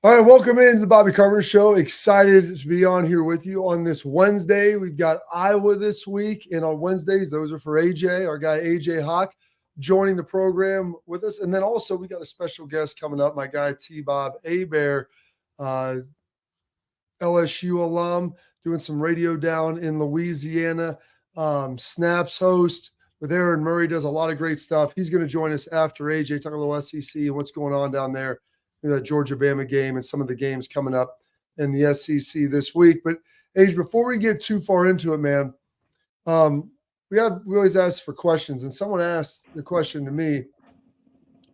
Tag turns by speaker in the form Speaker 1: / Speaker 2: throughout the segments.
Speaker 1: All right, welcome into the Bobby Carpenter Show. Excited to be on here with you on this Wednesday. We've got Iowa this week, and on Wednesdays, those are for AJ, our guy AJHawk, joining the program with us. And then also we got a special guest coming up, my guy 𝗟𝗓𝗡, LSU alum, doing some radio down in Louisiana. Snaps host with Aaron Murray, does a lot of great stuff. He's going to join us after AJ, talk a little SEC and what's going on down there. That Georgia-Bama game and some of the games coming up in the SEC this week. But, AJ, before we get too far into it, man, we always ask for questions. And someone asked the question to me,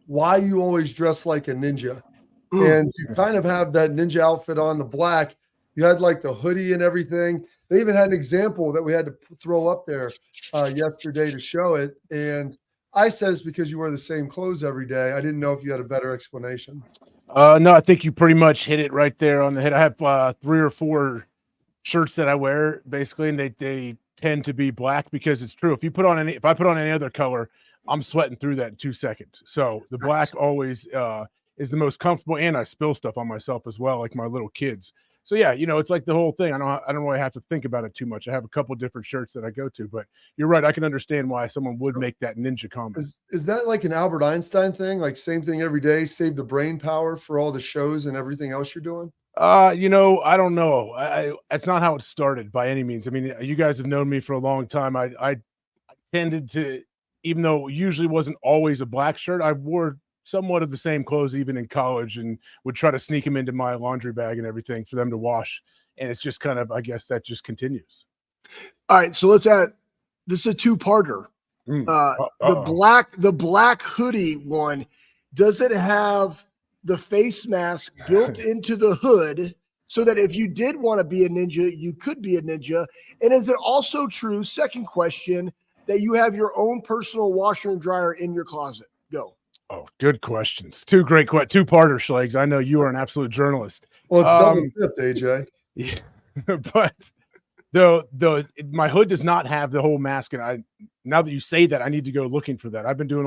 Speaker 1: why you always dress like a ninja? And you kind of have that ninja outfit on, the black. You had like the hoodie and everything. They even had an example that we had to throw up there yesterday to show it. And I said it's because you wear the same clothes every day. I didn't know if you had a better explanation.
Speaker 2: No, I think you pretty much hit it right there on the head. I have 3 or 4 shirts that I wear basically, and they tend to be black because it's true. If I put on any other color, I'm sweating through that in 2 seconds. So the black always is the most comfortable, and I spill stuff on myself as well, like my little kids. So yeah, it's like the whole thing. I don't really have to think about it too much. I have a couple different shirts that I go to, but you're right. I can understand why someone would make that ninja comment.
Speaker 1: Is that like an Albert Einstein thing? Like same thing every day, save the brain power for all the shows and everything else you're doing?
Speaker 2: I don't know. That's not how it started by any means. I mean, you guys have known me for a long time. I tended to, even though it usually wasn't always a black shirt, I wore somewhat of the same clothes even in college and would try to sneak them into my laundry bag and everything for them to wash. And it's just kind of, I guess that just continues.
Speaker 3: All right. So let's add, this is a two-parter. The black hoodie one, does it have the face mask built into the hood so that if you did want to be a ninja, you could be a ninja? And is it also true, second question, that you have your own personal washer and dryer in your closet? Go.
Speaker 2: Oh, good questions. Two-parter, Schlegel. I know you are an absolute journalist.
Speaker 1: Well, it's double tipped, AJ.
Speaker 2: Yeah, but my hood does not have the whole mask, and now that you say that, I need to go looking for that. I've been getting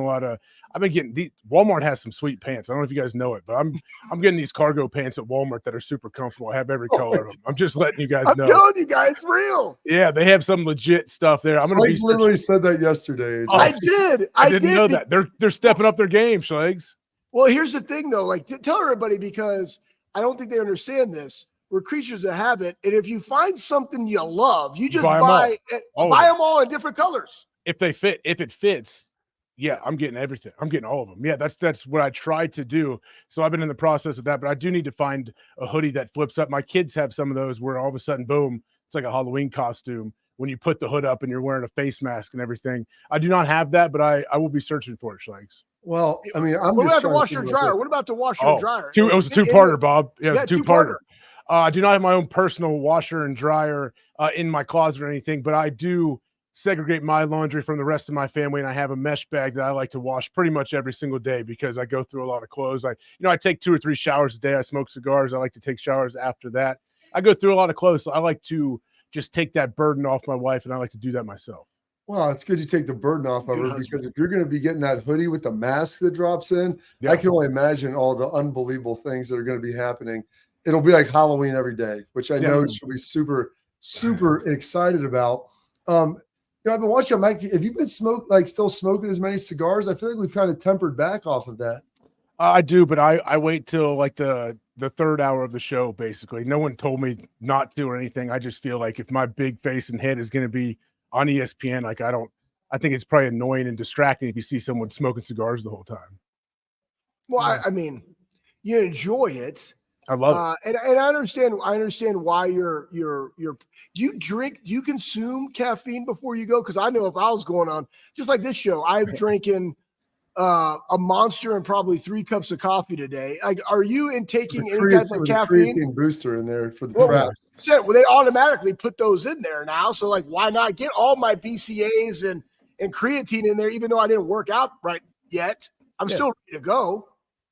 Speaker 2: Walmart has some sweet pants. I don't know if you guys know it, but I'm getting these cargo pants at Walmart that are super comfortable. I have every color of them. I'm just letting you guys know.
Speaker 3: I'm telling you guys, real.
Speaker 2: Yeah, they have some legit stuff there. I'm gonna
Speaker 1: literally said that yesterday.
Speaker 3: I did.
Speaker 2: I didn't know that. They're stepping up their game, Schlegs.
Speaker 3: Well, here's the thing though. Like, tell everybody, because I don't think they understand this. We're creatures of habit, and if you find something you love, you just buy them all in different colors.
Speaker 2: If it fits, yeah, I'm getting everything. I'm getting all of them. Yeah, that's what I tried to do. So I've been in the process of that, but I do need to find a hoodie that flips up. My kids have some of those where all of a sudden, boom, it's like a Halloween costume when you put the hood up and you're wearing a face mask and everything. I do not have that, but I will be searching for it, Schlegs.
Speaker 1: Well, I mean,
Speaker 3: what about the washer and dryer? What about the washer and dryer?
Speaker 2: It was a two-parter, Bob. Yeah, it was a two-parter. I do not have my own personal washer and dryer in my closet or anything, but I do segregate my laundry from the rest of my family, and I have a mesh bag that I like to wash pretty much every single day because I go through a lot of clothes. I take 2 or 3 showers a day. I smoke cigars. I like to take showers after that. I go through a lot of clothes, so I like to just take that burden off my wife, and I like to do that myself.
Speaker 1: Well, it's good you take the burden off of her, because if you're going to be getting that hoodie with the mask that drops in, I can only imagine all the unbelievable things that are going to be happening. It'll be like Halloween every day, which I know she'll be super, super excited about. I've been watching Mike. Have you been still smoking as many cigars? I feel like we've kind of tempered back off of that.
Speaker 2: I do, but I wait till like the third hour of the show, basically. No one told me not to or anything. I just feel like if my big face and head is going to be on ESPN, I think it's probably annoying and distracting if you see someone smoking cigars the whole time.
Speaker 3: Well, I mean, you enjoy it.
Speaker 2: I love it.
Speaker 3: And I understand why you're do you consume caffeine before you go? Because I know if I was going on, just like this show, I'm drinking a Monster and probably 3 cups of coffee today. Like, are you taking any type of caffeine
Speaker 1: booster in there for the traps?
Speaker 3: Well, they automatically put those in there now. So like, why not get all my BCAAs and creatine in there, even though I didn't work out right yet? I'm still ready to go.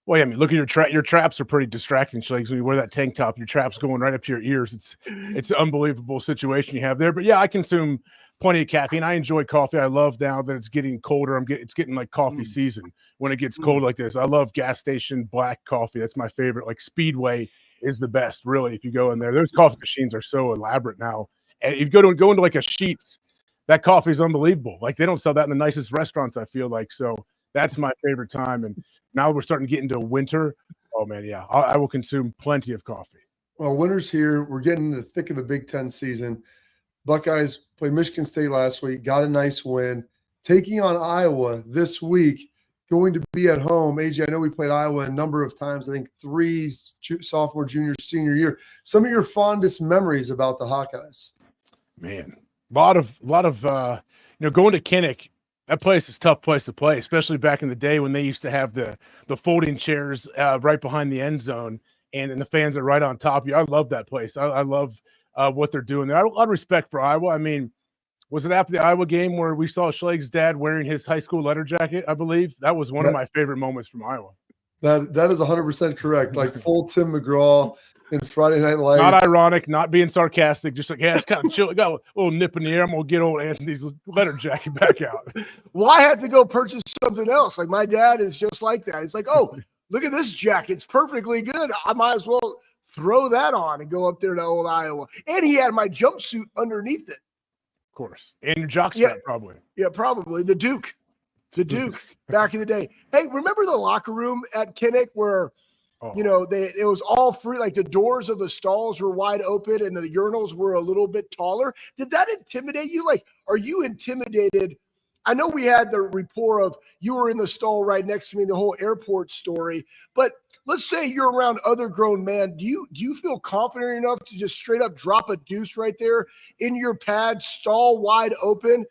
Speaker 2: Well, yeah, I mean, look at your traps are pretty distracting, Schlegs. When you wear that tank top, your traps going right up to your ears. It's an unbelievable situation you have there. But yeah, I consume plenty of caffeine. I enjoy coffee. I love now that it's getting colder. It's getting like coffee season when it gets cold like this. I love gas station black coffee. That's my favorite, like Speedway is the best, really. If you go in there, those coffee machines are so elaborate now. And if you go into like a Sheetz, that coffee is unbelievable. Like they don't sell that in the nicest restaurants, I feel like. So that's my favorite time. And now we're starting to get into winter. Oh man, yeah, I will consume plenty of coffee.
Speaker 1: Well, winter's here. We're getting in the thick of the Big Ten season. Buckeyes played Michigan State last week, got a nice win. Taking on Iowa this week, going to be at home. AJ, I know we played Iowa a number of times, I think 3 sophomore, junior, senior year. Some of your fondest memories about the Hawkeyes?
Speaker 2: Man, a lot of going to Kinnick, that place is a tough place to play, especially back in the day when they used to have the folding chairs right behind the end zone, and the fans are right on top of you. I love that place. I love what they're doing there. I have a lot of respect for Iowa. I mean, was it after the Iowa game where we saw Schlegel's dad wearing his high school letter jacket, I believe? That was one of my favorite moments from Iowa.
Speaker 1: That is 100% correct. Like full Tim McGraw in Friday Night Lights.
Speaker 2: Not ironic, not being sarcastic, just like, yeah, it's kind of chill. Got a little nip in the air. I'm going to get old Anthony's letter jacket back out.
Speaker 3: Well, I had to go purchase something else. Like my dad is just like that. He's like, oh, look at this jacket. It's perfectly good. I might as well throw that on and go up there to old Iowa. And he had my jumpsuit underneath it.
Speaker 2: Of course. And your jockstrap, probably.
Speaker 3: Yeah, probably. The Duke back in the day. Hey, remember the locker room at Kinnick where, it was all free, like the doors of the stalls were wide open and the urinals were a little bit taller? Did that intimidate you? Like, are you intimidated? I know we had the rapport of you were in the stall right next to me, the whole airport story, but let's say you're around other grown men. Do you feel confident enough to just straight up drop a deuce right there in your pad, stall wide open?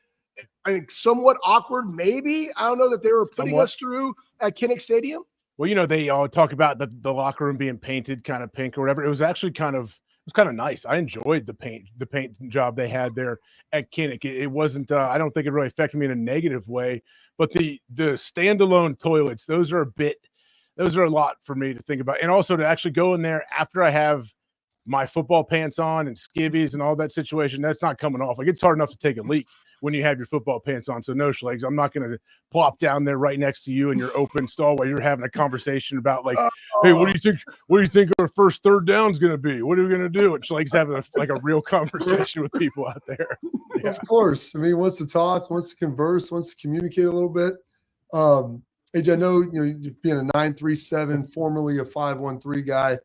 Speaker 3: I mean, somewhat awkward, maybe. I don't know that they were putting us through at Kinnick Stadium.
Speaker 2: Well, they all talk about the locker room being painted kind of pink or whatever. It was actually kind of nice. I enjoyed the paint job they had there at Kinnick. It wasn't. I don't think it really affected me in a negative way. But the standalone toilets, those are a lot for me to think about. And also to actually go in there after I have my football pants on and skivvies and all that situation, that's not coming off. Like it's hard enough to take a leak when you have your football pants on. So no, Schlegs, I'm not going to plop down there right next to you in your open stall while you're having a conversation about like, hey, what do you think our first third down is going to be? What are we going to do? And Schlegs having a real conversation with people out there. Yeah.
Speaker 1: Of course. I mean, wants to talk, wants to converse, wants to communicate a little bit. AJ, I know, you being a 937, formerly a 513 guy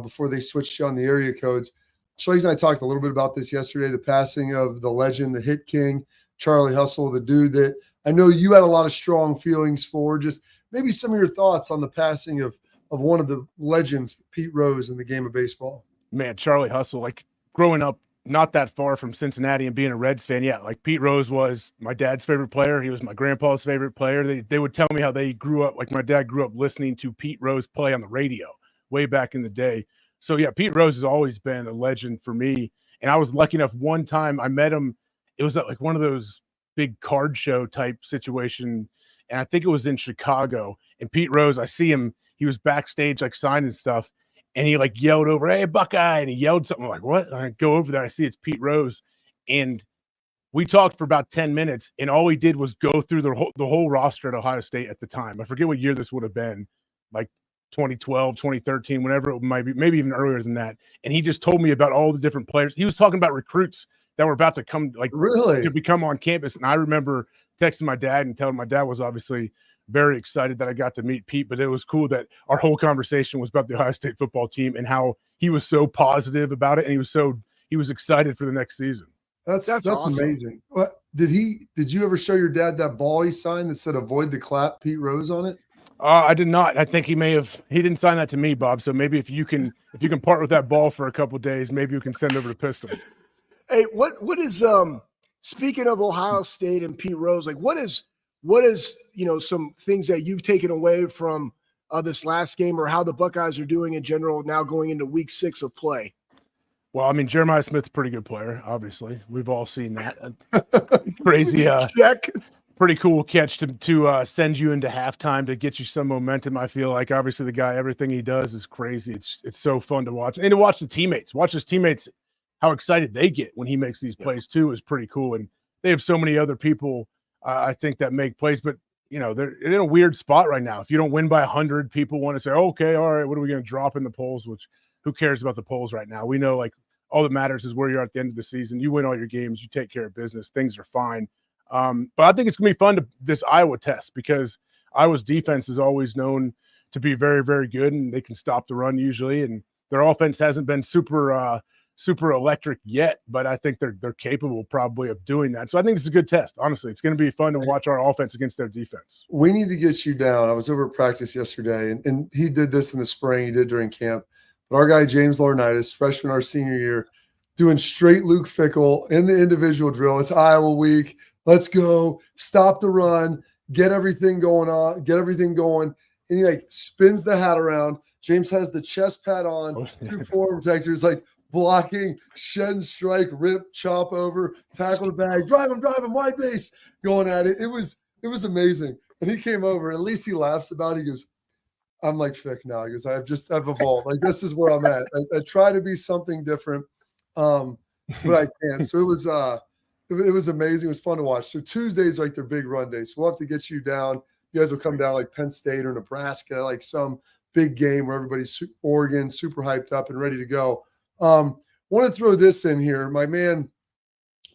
Speaker 1: before they switched you on the area codes. Schlegs and I talked a little bit about this yesterday, the passing of the legend, the hit king, Charlie Hustle, the dude that I know you had a lot of strong feelings for. Just maybe some of your thoughts on the passing of one of the legends, Pete Rose, in the game of baseball.
Speaker 2: Man, Charlie Hustle, like growing up not that far from Cincinnati and being a Reds fan, yeah, like Pete Rose was my dad's favorite player. He was my grandpa's favorite player. They would tell me how they grew up, like my dad grew up listening to Pete Rose play on the radio way back in the day. So, yeah, Pete Rose has always been a legend for me. And I was lucky enough one time I met him. It was at like one of those big card show type situation. And I think it was in Chicago. And Pete Rose, I see him. He was backstage like signing stuff. And he like yelled over, "Hey, Buckeye." And he yelled something. I'm like, what? And I go over there. I see it's Pete Rose. And we talked for about 10 minutes. And all he did was go through the whole roster at Ohio State at the time. I forget what year this would have been. Like 2012, 2013, whenever it might be, maybe even earlier than that. And he just told me about all the different players. He was talking about recruits that were about to come, like
Speaker 1: really
Speaker 2: to become on campus. And I remember texting my dad and telling my dad was obviously very excited that I got to meet Pete, but it was cool that our whole conversation was about the Ohio State football team and how he was so positive about it. And he was excited for the next season.
Speaker 1: That's awesome. Amazing. What did you ever show your dad that ball he signed that said "Avoid the clap, Pete Rose" on it?
Speaker 2: I did not. I think he didn't sign that to me, Bob. So maybe if you can part with that ball for a couple of days, maybe you can send over to Pistol.
Speaker 3: Hey, what is speaking of Ohio State and Pete Rose, like what is some things that you've taken away from this last game or how the Buckeyes are doing in general now going into week 6 of play?
Speaker 2: Well, I mean, Jeremiah Smith's a pretty good player, obviously. We've all seen that. Crazy
Speaker 3: check.
Speaker 2: Pretty cool catch to send you into halftime to get you some momentum. I feel like obviously the guy, everything he does is crazy. It's so fun to watch and to watch the teammates, how excited they get when he makes these plays too is pretty cool. And they have so many other people, I think, that make plays, but they're in a weird spot right now. If you don't win by 100, people want to say, okay, all right, what are we going to drop in the polls? Which who cares about the polls right now? We know like all that matters is where you're at the end of the season. You win all your games, you take care of business, things are fine. But I think it's gonna be fun this Iowa test, because Iowa's defense is always known to be very, very good, and they can stop the run usually. And their offense hasn't been super electric yet, but I think they're capable probably of doing that. So I think it's a good test. Honestly, it's going to be fun to watch our offense against their defense.
Speaker 1: We need to get you down. I was over at practice yesterday, and he did this in the spring. He did during camp. But our guy, James Laurinaitis, freshman our senior year, doing straight Luke Fickell in the individual drill. It's Iowa week. Let's go. Stop the run. Get everything going on. Get everything going. And he like spins the hat around. James has the chest pad on, 2 forward protectors, like blocking, shed and strike, rip, chop over, tackle the bag, drive him, wide base, going at it. It was amazing. And he came over, at least he laughs about it. He goes, I'm like Fick now. He goes, I've evolved. Like, this is where I'm at. I try to be something different, but I can't. So it was amazing. It was fun to watch. So Tuesday's like their big run day. So we'll have to get you down. You guys will come down like Penn State or Nebraska, like some big game where everybody's Oregon, super hyped up and ready to go. Want to throw this in here. My man,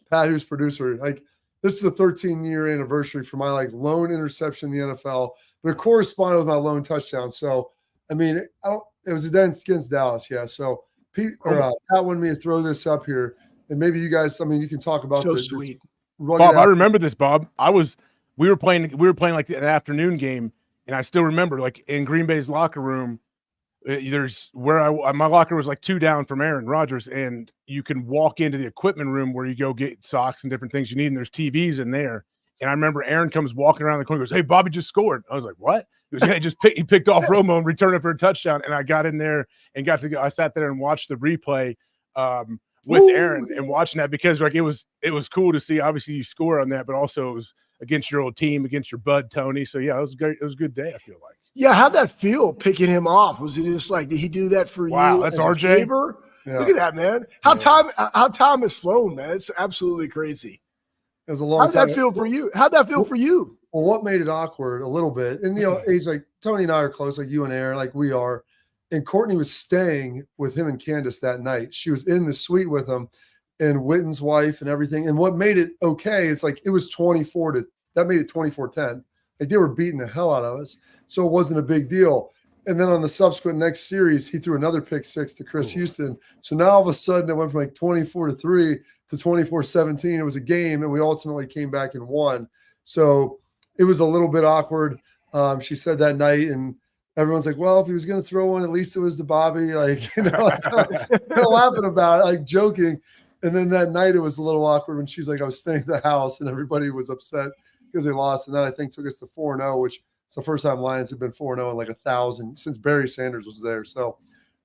Speaker 1: Pat, who's producer, like this is the 13-year anniversary for my like lone interception in the NFL, but it corresponded with my lone touchdown. So, I mean, it was against Dallas. Yeah. So Pat wanted me to throw this up here, and maybe you guys, I mean, you can talk about
Speaker 3: so sweet.
Speaker 2: Bob, I remember this, Bob. We were playing like an afternoon game, and I still remember like in Green Bay's locker room, there's where my locker was like 2 down from Aaron Rodgers, and you can walk into the equipment room where you go get socks and different things you need, and there's TVs in there. And I remember Aaron comes walking around the corner, goes, "Hey, Bobby just scored." I was like, "What?" He goes, "Yeah, he picked off Romo and returned it for a touchdown." And I got in there and got to go. I sat there and watched the replay with Aaron and watching that, because like it was cool to see. Obviously, you score on that, but also it was against your old team, against your bud Tony. So yeah, it was great. It was a good day, I feel like.
Speaker 3: Yeah, how'd that feel picking him off? Was it just like, did he do that for you?
Speaker 2: Wow, that's RJ.
Speaker 3: Yeah. Look at that, man. How time has flown, man. It's absolutely crazy.
Speaker 1: It was a long time.
Speaker 3: How'd that feel for you? How'd that feel for you?
Speaker 1: Well, what made it awkward a little bit, and age like Tony and I are close, like you and Aaron, like we are. And Courtney was staying with him and Candace that night. She was in the suite with him and Witten's wife and everything. And what made it okay, it's like it was 24-10. Like they were beating the hell out of us. So it wasn't a big deal. And then on the subsequent next series, he threw another pick 6 to Chris Houston. So now all of a sudden it went from like 24-3 to 24-17. It was a game, and we ultimately came back and won. So it was a little bit awkward. She said that night, and everyone's like, well, if he was going to throw one, at least it was to Bobby, like, kind of laughing about it, like joking. And then that night it was a little awkward when she's like, I was staying at the house and everybody was upset because they lost. And that I think took us to 4-0, which is the first time Lions have been 4-0 in like 1,000 since Barry Sanders was there. So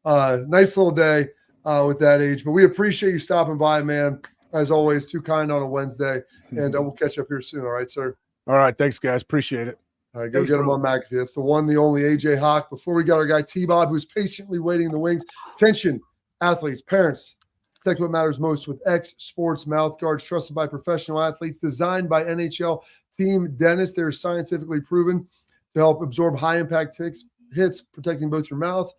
Speaker 1: nice little day with that age. But we appreciate you stopping by, man. As always, too kind on a Wednesday. And we'll catch up here soon. All right, sir?
Speaker 2: All right. Thanks, guys. Appreciate it.
Speaker 1: All right, go get him on McAfee. That's the one, the only AJHawk. Before we got our guy T-Bob, who's patiently waiting in the wings. Attention, athletes, parents. Protect what matters most with X Sports mouth guards, trusted by professional athletes, designed by NHL team dentists. They're scientifically proven to help absorb high-impact hits, protecting both your mouth,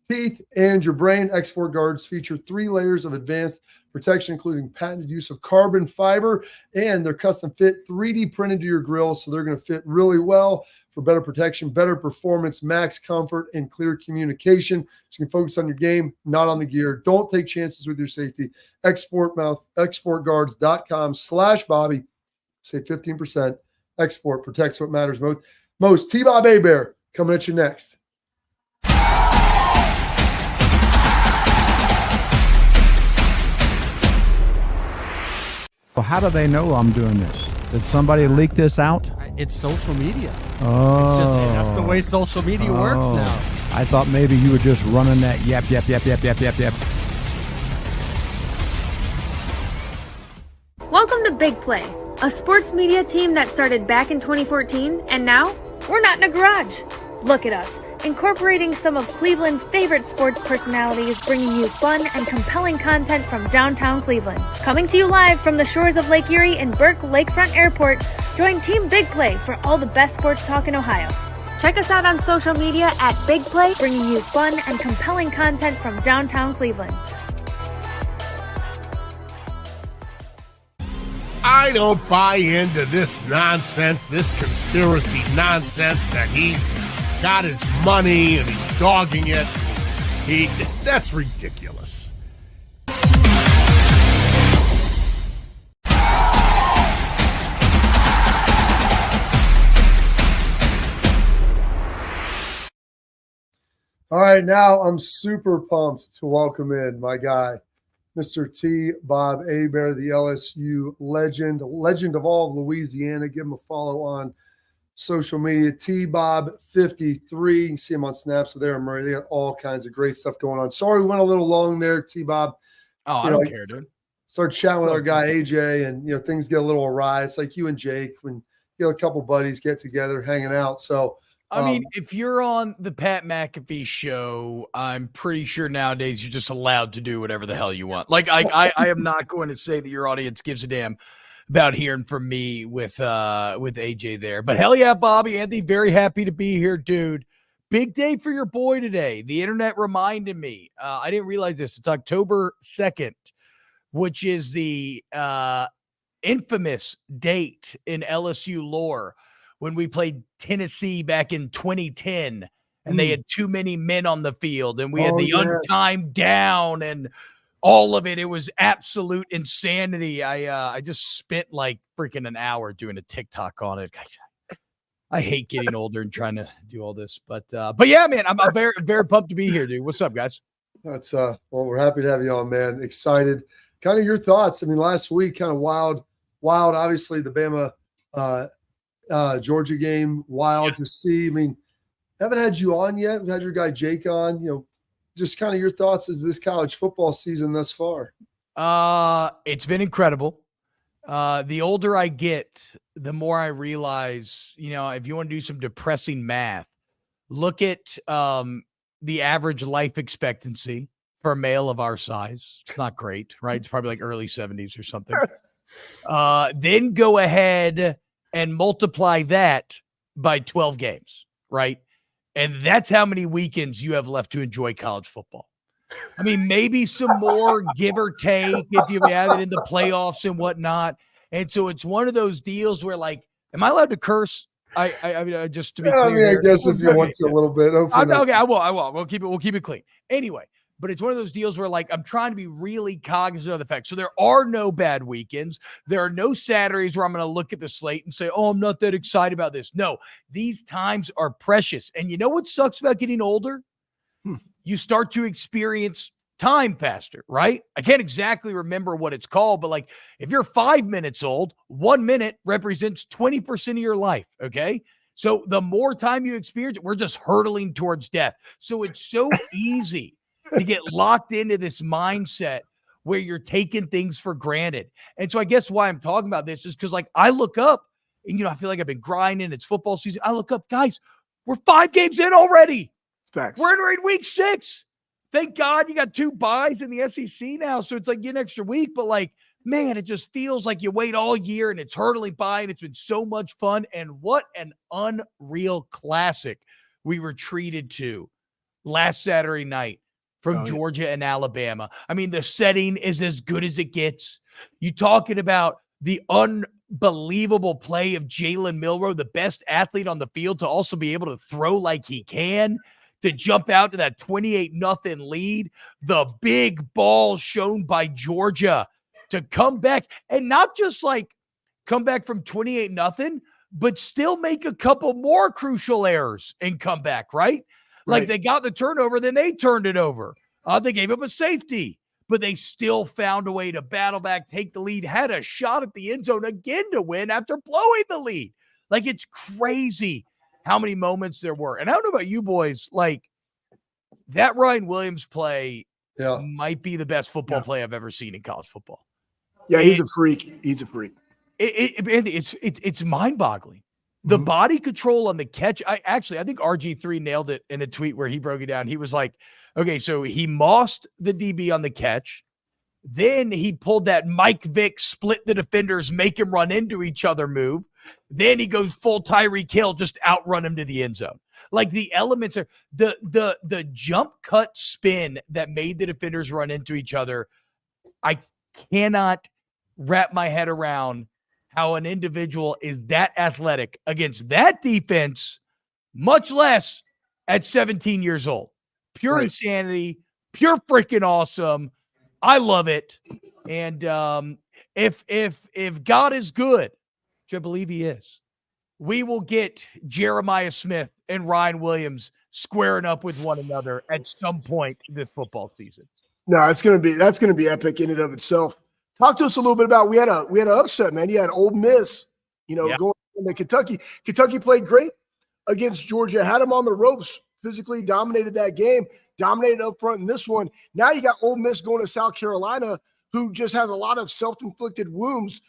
Speaker 1: teeth, and your brain. Export guards feature 3 layers of advanced protection, including patented use of carbon fiber, and they're custom fit, 3D printed to your grill, so they're going to fit really well for better protection, better performance, max comfort, and clear communication. So you can focus on your game, not on the gear. Don't take chances with your safety. Exportguards.com/Bobby. Save 15%. Export protects what matters most. T-Bob Hebert coming at you next.
Speaker 4: Well, how do they know I'm doing this? Did somebody leak this out?
Speaker 5: It's social media.
Speaker 4: Oh.
Speaker 5: It's just that's the way social media works now.
Speaker 4: I thought maybe you were just running that yap.
Speaker 6: Welcome to Big Play, a sports media team that started back in 2014, and now we're not in a garage. Look at us, incorporating some of Cleveland's favorite sports personalities, bringing you fun and compelling content from downtown Cleveland. Coming to you live from the shores of Lake Erie and Burke Lakefront Airport, join Team Big Play for all the best sports talk in Ohio. Check us out on social media at Big Play, bringing you fun and compelling content from downtown Cleveland.
Speaker 7: I don't buy into this nonsense, this conspiracy nonsense that he's got his money and he's dogging it. That's ridiculous.
Speaker 1: All right, now I'm super pumped to welcome in my guy, Mr. T. Bob Hebert, the LSU legend of all of Louisiana. Give him a follow on social media, T. Bob 53. You can see him on Snaps with Aaron Murray. They got all kinds of great stuff going on. Sorry we went a little long there, T. Bob.
Speaker 5: Oh, I don't care, dude.
Speaker 1: Start chatting with our guy AJ, and things get a little awry. It's like you and Jake when a couple buddies get together, hanging out. So.
Speaker 8: I mean, if you're on the Pat McAfee show, I'm pretty sure nowadays you're just allowed to do whatever the hell you want. Like, I am not going to say that your audience gives a damn about hearing from me with AJ there. But hell yeah, Bobby, Anthony, very happy to be here, dude. Big day for your boy today. The internet reminded me. I didn't realize this. It's October 2nd, which is the infamous date in LSU lore when we played Tennessee back in 2010 and they had too many men on the field and we had the untimed down and all of it. It was absolute insanity. I just spent like freaking an hour doing a TikTok on it. I hate getting older and trying to do all this, but yeah, man, I'm very, very pumped to be here, dude. What's up, guys?
Speaker 1: That's well, we're happy to have you on, man. Excited. Kind of your thoughts. I mean, last week, kind of wild, obviously the Bama, Georgia game, wild to see. I mean, haven't had you on yet. We've had your guy Jake on. Just kind of your thoughts as this college football season thus far.
Speaker 8: It's been incredible. The older I get, the more I realize, if you want to do some depressing math, look at the average life expectancy for a male of our size. It's not great, right? It's probably like early 70s or something. Then go ahead and multiply that by 12 games, right? And that's how many weekends you have left to enjoy college football. I mean, maybe some more, give or take, if you have it in the playoffs and whatnot. And so it's one of those deals where, like, am I allowed to curse? I mean, just to be clear.
Speaker 1: I mean, I guess if you want to a little bit.
Speaker 8: Okay, I will. We'll keep it clean. Anyway, but it's one of those deals where, like, I'm trying to be really cognizant of the fact. So there are no bad weekends. There are no Saturdays where I'm going to look at the slate and say, oh, I'm not that excited about this. No, these times are precious. And you know what sucks about getting older? You start to experience time faster, right? I can't exactly remember what it's called, but like if you're 5 minutes old, 1 minute represents 20% of your life, okay? So the more time you experience, we're just hurtling towards death. So it's so easy to get locked into this mindset where you're taking things for granted. And so I guess why I'm talking about this is because, like, I look up and, I feel like I've been grinding. It's football season. I look up, guys, we're 5 games in already.
Speaker 3: Facts.
Speaker 8: We're in week 6. Thank God you got 2 buys in the SEC now. So it's like an extra week, but like, man, it just feels like you wait all year and it's hurtling by and it's been so much fun. And what an unreal classic we were treated to last Saturday night from Georgia and Alabama. I mean, the setting is as good as it gets. You talking about the unbelievable play of Jalen Milroe, the best athlete on the field, to also be able to throw like he can, to jump out to that 28-0 lead, the big ball shown by Georgia to come back and not just like come back from 28-0, but still make a couple more crucial errors and come back, right? Like they got the turnover, then they turned it over. They gave up a safety, but they still found a way to battle back, take the lead, had a shot at the end zone again to win after blowing the lead. Like, it's crazy how many moments there were. And I don't know about you boys, like that Ryan Williams play might be the best football play I've ever seen in college football.
Speaker 3: Yeah, he's a freak. He's a freak.
Speaker 8: It's mind-boggling. The body control on the catch. I think RG3 nailed it in a tweet where he broke it down. He was like, okay, so he mossed the DB on the catch. Then he pulled that Mike Vick split the defenders, make him run into each other move. Then he goes full Tyreek Hill, just outrun him to the end zone. Like the elements are the jump cut spin that made the defenders run into each other. I cannot wrap my head around how an individual is that athletic against that defense, much less at 17 years old. Pure insanity, pure freaking awesome. I love it. And if God is good, which I believe he is, we will get Jeremiah Smith and Ryan Williams squaring up with one another at some point this football season.
Speaker 3: No, that's gonna be epic in and of itself. Talk to us a little bit about we had an upset, man. You had Ole Miss, going into Kentucky. Kentucky played great against Georgia, had them on the ropes, physically dominated that game, dominated up front in this one. Now you got Ole Miss going to South Carolina, who just has a lot of self-inflicted wounds.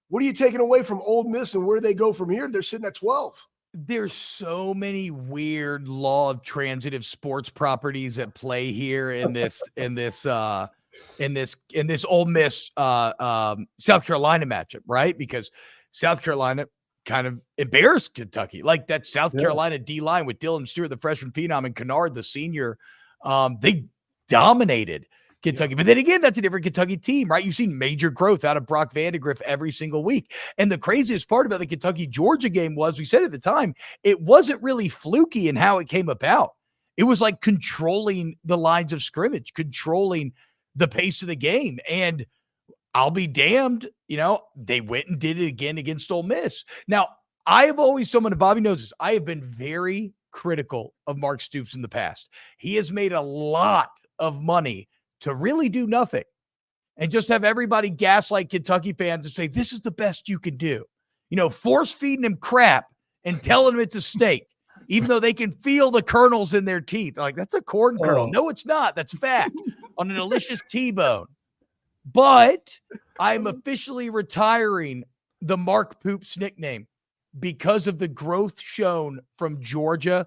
Speaker 3: What are you taking away from Ole Miss, and where do they go from here? They're sitting at 12.
Speaker 8: There's so many weird law of transitive sports properties at play here in this Ole Miss South Carolina matchup, right? Because South Carolina kind of embarrassed Kentucky. Like that South Carolina D line with Dylan Stewart, the freshman phenom, and Kennard, the senior, they dominated Kentucky. But then again, that's a different Kentucky team, right? You've seen major growth out of Brock Vandegrift every single week. And the craziest part about the Kentucky-Georgia game was, we said at the time, it wasn't really fluky in how it came about. It was like controlling the lines of scrimmage, controlling the pace of the game. And I'll be damned, they went and did it again against Ole Miss. Now, I have always, someone, Bobby knows this, I have been very critical of Mark Stoops in the past. He has made a lot of money to really do nothing and just have everybody gaslight Kentucky fans and say, this is the best you can do. Force feeding him crap and telling him it's a steak, even though they can feel the kernels in their teeth. Like, that's a corn kernel. No, it's not. That's fat on a delicious T-bone. But I'm officially retiring the Mark Poops nickname because of the growth shown from Georgia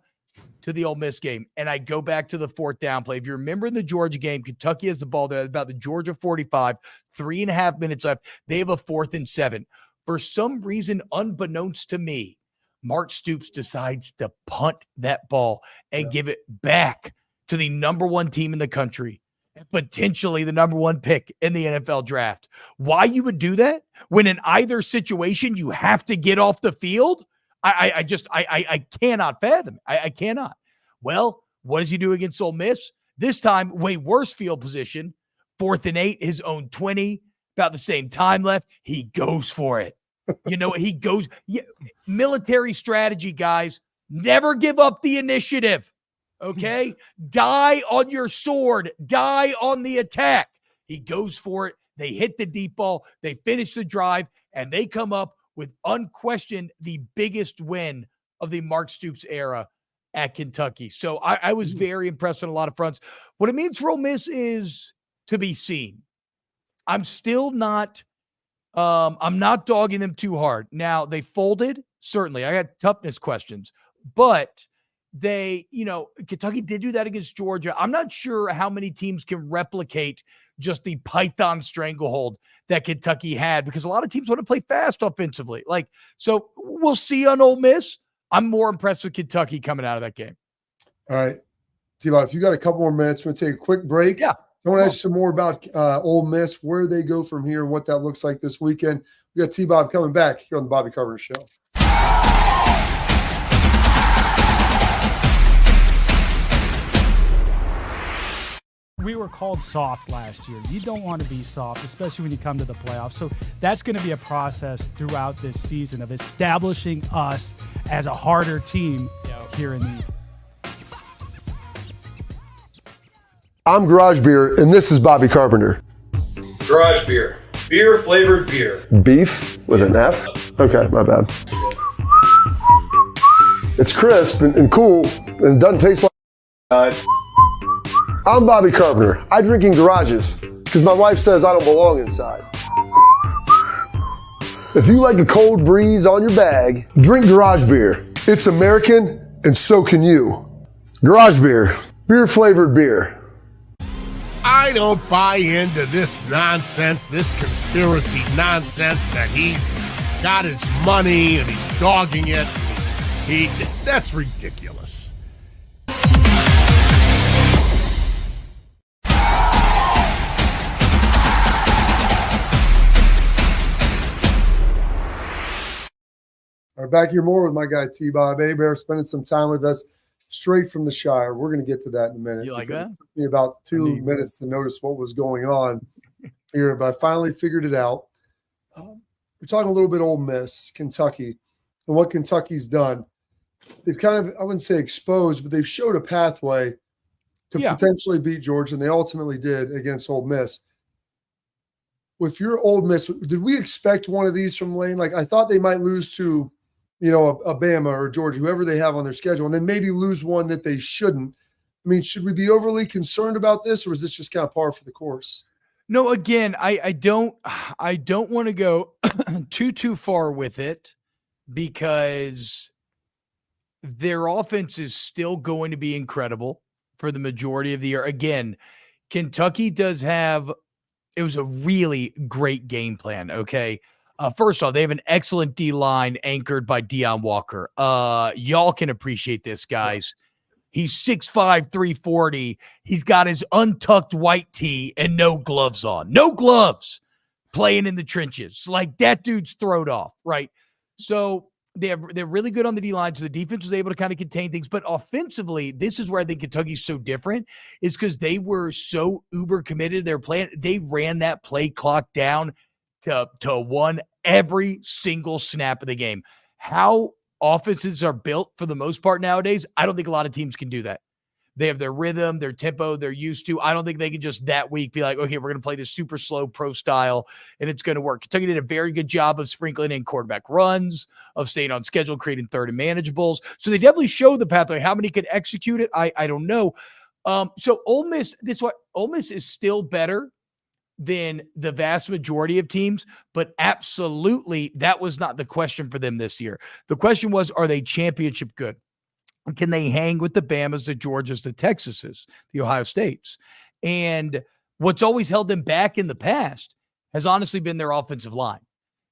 Speaker 8: to the Ole Miss game. And I go back to the fourth down play. If you remember in the Georgia game, Kentucky has the ball there about the Georgia 45, 3.5 minutes left. They have a 4th and 7. For some reason, unbeknownst to me, Mark Stoops decides to punt that ball and give it back to the number 1 team in the country, and potentially the number 1 pick in the NFL draft. Why you would do that when in either situation you have to get off the field? I cannot fathom. I cannot. Well, what does he do against Ole Miss? This time, way worse field position. 4th and 8, his own 20, about the same time left. He goes for it. He goes. Military strategy, guys. Never give up the initiative. Okay? Die on your sword. Die on the attack. He goes for it. They hit the deep ball. They finish the drive, and they come up with unquestioned the biggest win of the Mark Stoops era at Kentucky. So I was very impressed on a lot of fronts. What it means for Ole Miss is to be seen. I'm still not, I'm not dogging them too hard. Now, they folded, certainly. I had toughness questions, but they, Kentucky did do that against Georgia. I'm not sure how many teams can replicate just the Python stranglehold that Kentucky had, because a lot of teams want to play fast offensively. So we'll see on Ole Miss. I'm more impressed with Kentucky coming out of that game.
Speaker 1: All right. T-Bob, if you got a couple more minutes, we'll take a quick break.
Speaker 8: Yeah.
Speaker 1: I want to ask you some more about Ole Miss, where they go from here and what that looks like this weekend. We got T-Bob coming back here on the Bobby Carpenter Show.
Speaker 9: We were called soft last year. You don't want to be soft, especially when you come to the playoffs. So that's going to be a process throughout this season of establishing us as a harder team here in the.
Speaker 1: I'm Garage Beer, and this is Bobby Carpenter.
Speaker 10: Garage Beer. Beer flavored beer.
Speaker 1: Beef with an F? Okay, my bad. It's crisp and cool, and it doesn't taste like. I'm Bobby Carpenter. I drink in garages because my wife says I don't belong inside. If you like a cold breeze on your bag, drink Garage Beer. It's American, and so can you. Garage Beer. Beer flavored beer.
Speaker 7: I don't buy into this nonsense, this conspiracy nonsense that he's got his money and he's dogging it. That's ridiculous.
Speaker 1: All right, back here more with my guy T-Bob Hebert, spending some time with us straight from the Shire. We're going to get to that in a minute.
Speaker 8: You like that?
Speaker 1: It took me about 2 minutes to notice what was going on here, but I finally figured it out. We're talking a little bit Ole Miss, Kentucky, and what Kentucky's done. They've kind of, I wouldn't say exposed, but they've showed a pathway to potentially beat Georgia, and they ultimately did against Ole Miss. If you're Ole Miss, did we expect one of these from Lane? Like, I thought they might lose to, a Bama or Georgia, whoever they have on their schedule, and then maybe lose one that they shouldn't. I mean, should we be overly concerned about this, or is this just kind of par for the course?
Speaker 8: No, again, I don't want to go too far with it, because their offense is still going to be incredible for the majority of the year. Again, Kentucky does have, it was a really great game plan. Okay. First off, they have an excellent D-line anchored by Deion Walker. Y'all can appreciate this, guys. He's 6'5", 340. He's got his untucked white tee and no gloves on. No gloves, playing in the trenches. Like, that dude's throwed off, right? So they're really good on the D-line, so the defense was able to kind of contain things. But offensively, this is where I think Kentucky's so different, is because they were so uber committed to their plan. They ran that play clock down to one every single snap of the game. How offenses are built for the most part nowadays, I don't think a lot of teams can do that. They have their rhythm, their tempo, they're used to. I don't think they can just that week be like, okay, we're going to play this super slow pro style and it's going to work. Kentucky did a very good job of sprinkling in quarterback runs, of staying on schedule, creating third and manageables. So they definitely showed the pathway. How many could execute it? I don't know. So Ole Miss, Ole Miss is still better than the vast majority of teams, but absolutely that was not the question for them this year. The question was, are they championship good? Can they hang with the Bamas, the Georgias, the Texases, the Ohio States? And what's always held them back in the past has honestly been their offensive line.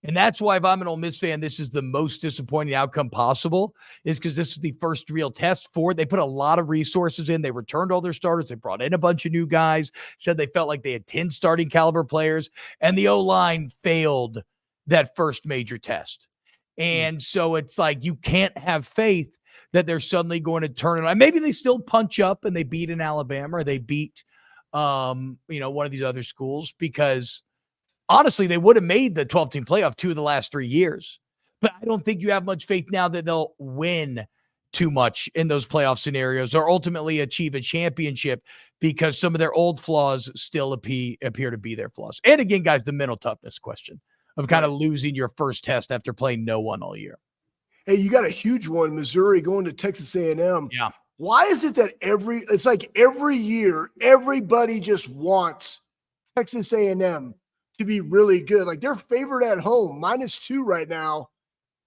Speaker 8: And that's why, if I'm an Ole Miss fan, this is the most disappointing outcome possible, is because this is the first real test for it. They put a lot of resources in. They returned all their starters. They brought in a bunch of new guys, said they felt like they had 10 starting caliber players, and the O-line failed that first major test. And so it's like, you can't have faith that they're suddenly going to turn it on. Maybe they still punch up and they beat in Alabama, or they beat, one of these other schools, because honestly, they would have made the 12-team playoff 2 of the last 3 years. But I don't think you have much faith now that they'll win too much in those playoff scenarios or ultimately achieve a championship, because some of their old flaws still appear to be their flaws. And again, guys, the mental toughness question of kind of losing your first test after playing no one all year.
Speaker 3: Hey, you got a huge one, Missouri going to Texas A&M.
Speaker 8: Yeah.
Speaker 3: Why is it that it's like every year, everybody just wants Texas A&M to be really good? Like, they're favored at home, -2 right now.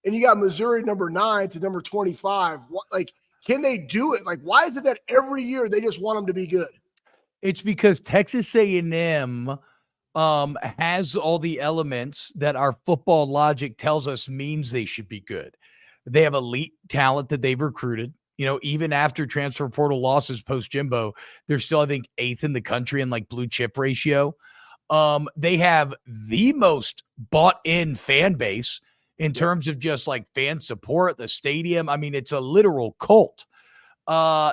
Speaker 3: And you got Missouri number 9 to number 25. Like, can they do it? Like, why is it that every year they just want them to be good?
Speaker 8: It's because Texas A&M has all the elements that our football logic tells us means they should be good. They have elite talent that they've recruited. Even after transfer portal losses post Jimbo, they're still, I think, 8th in the country in like blue chip ratio. They have the most bought in fan base in terms of just like fan support, the stadium. I mean, it's a literal cult.